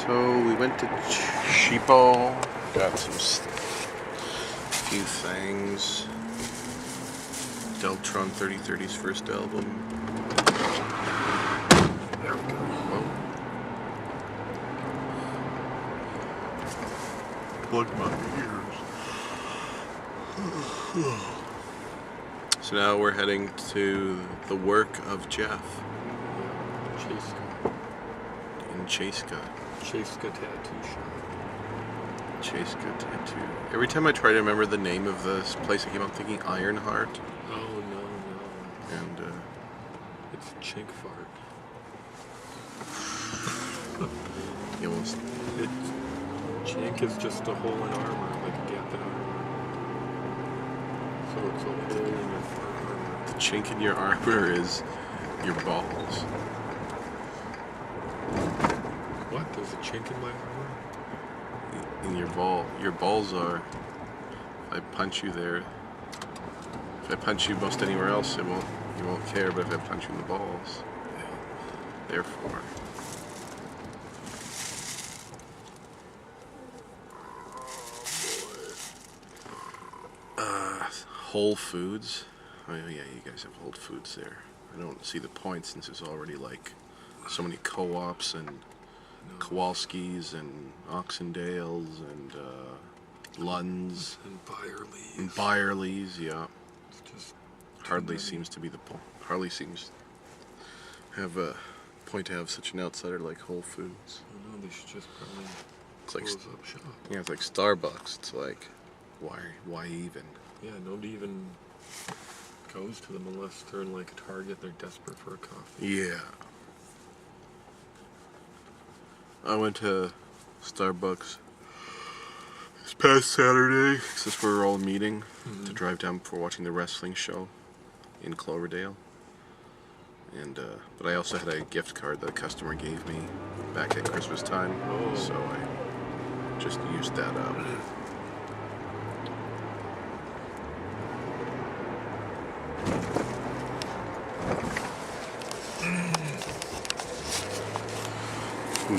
So we went to Cheapo, got some few things. Deltron 3030's first album. There we go. Whoa. Plug my ears. So now we're heading to the work of Jeff. Chaska. In Chaska. Chaska Tattoo Shop. Chaska Tattoo. Every time I try to remember the name of this place, I keep on thinking Ironheart. Oh, no. And, it's Chink Fart. you almost... Chink is just a hole in armor, like a gap in armor. So it's a hole in your fart armor. The chink in your armor is your balls. What? There's a chink in my armor? In your ball. Your balls are. If I punch you there, if I punch you most anywhere else, you won't care. But if I punch you in the balls, therefore. Whole Foods. Oh yeah, you guys have Whole Foods there. I don't see the point since there's already like so many co-ops and Kowalski's and Oxendales and Lund's and Byerly's. And Byerly's, yeah. It's just hardly seems to be the point. Hardly seems have a point to have such an outsider like Whole Foods. I don't know, they should just probably close up shop. Yeah, it's like Starbucks. It's like, why even? Yeah, nobody even goes to them unless they're in like a Target, they're desperate for a coffee. Yeah. I went to Starbucks this past Saturday, since we were all meeting to drive down before watching the wrestling show in Cloverdale. And but I also had a gift card that a customer gave me back at Christmas time, so I just used that up.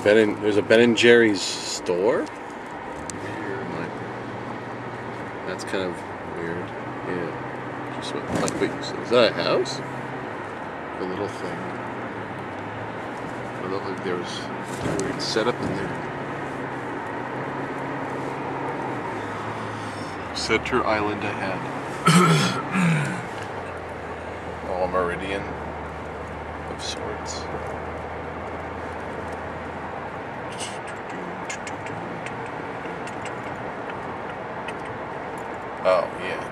There's a Ben & Jerry's store? That's kind of weird. Yeah. Just what, wait, is that a house? A little thing. It looked like there was a weird setup in there. Center Island ahead. Oh, a meridian of sorts. Oh, yeah.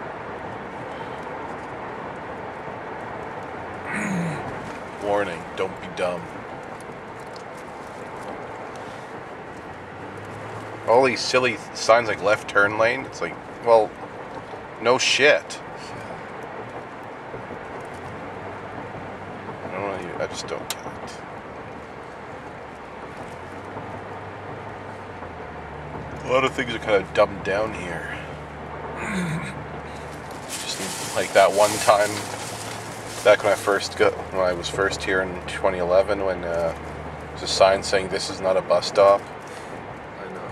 Warning, don't be dumb. All these silly signs like left turn lane, it's like, well, no shit. I just don't get it. A lot of things are kind of dumbed down here. Just like that one time back when I was first here in 2011, when there's a sign saying this is not a bus stop. I know.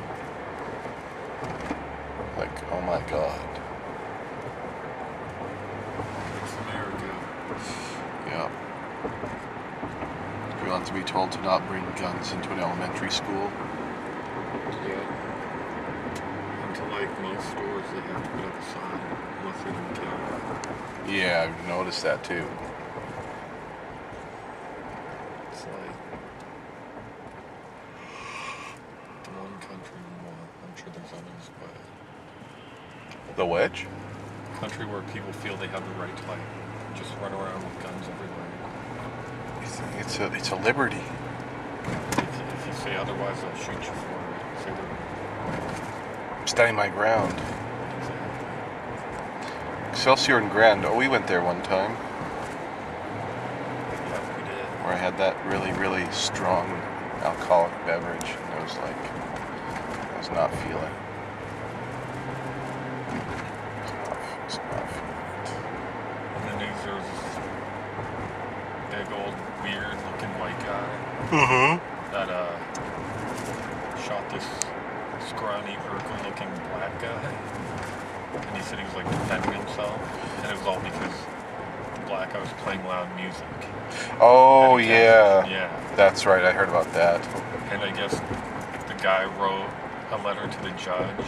Like, oh my god. It's America. Yeah. You want to be told to not bring guns into an elementary school. Yeah. And to like most stores, they have to put up a sign unless they don't care. Yeah, I've noticed that too. It's like one country more. I'm sure there's others, but The which? country where people feel they have the right to like just run around with guns everywhere. It's a liberty. If you say otherwise, they'll shoot you for it. Say I'm standing my ground. exactly. Excelsior and Grand. Oh, we went there one time Yeah, we did. where I had that really, really strong alcoholic beverage, and I was like, I was not feeling. I was not feeling it. In the news, there was this big old weird looking white guy Mm-hmm. that shot this scrawny, Urkel-looking black guy. And he said he was like defending himself, and it was all because the black guy was playing loud music. Oh, And he yeah. Yeah. That's right, I heard about that. And I guess the guy wrote a letter to the judge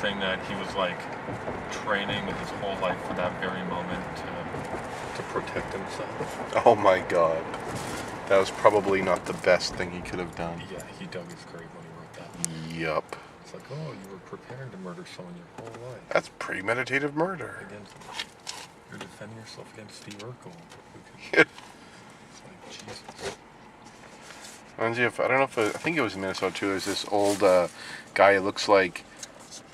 saying that he was like training his whole life for that very moment to protect himself. Oh my god. That was probably not the best thing he could have done. Yeah, he dug his grave when he wrote that. Yup. It's like, oh, you were preparing to murder someone your whole life. That's premeditative murder. You're defending yourself against Steve Urkel. It's like, Jesus. I don't know if I think it was in Minnesota too. There's this old guy. It looks like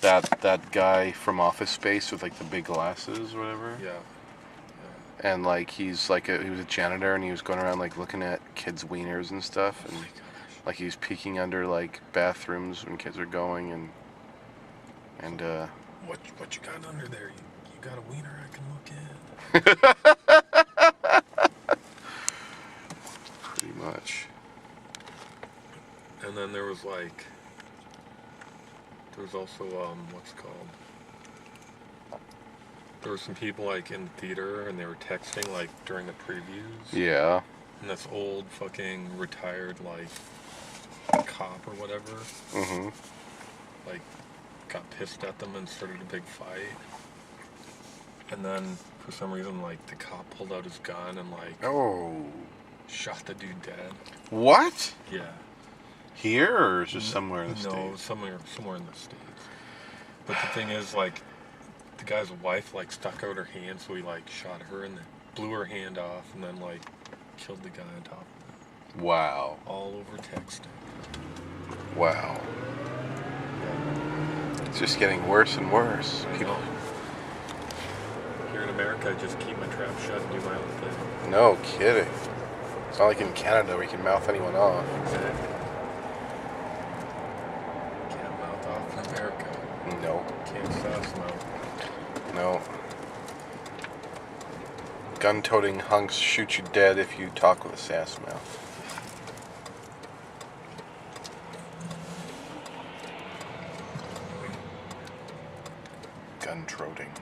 that guy from Office Space with like the big glasses or whatever. Yeah. And like he was a janitor, and he was going around like looking at kids' wieners and stuff, and like he was peeking under like bathrooms when kids are going, and What you got under there? You got a wiener I can look in. Pretty much. And then there was also what's it called? There were some people like in the theater, and they were texting like during the previews. Yeah. And this old fucking retired like cop or whatever, like got pissed at them and started a big fight. And then for some reason like the cop pulled out his gun and like shot the dude dead. What? Yeah. Here or just somewhere in the No, States? somewhere in the States. But the thing is, like, the guy's wife like stuck out her hand, so he like shot her and then blew her hand off, and then like killed the guy on top of it. Wow. All over texting. Wow. It's just getting worse and worse. People. Here in America, I just keep my trap shut and do my own thing. No kidding. It's not like in Canada where you can mouth anyone off. Exactly. Can't mouth off in America. No. Can't sass mouth. No. Gun-toting hunks shoot you dead if you talk with a sass mouth. Gun-toting.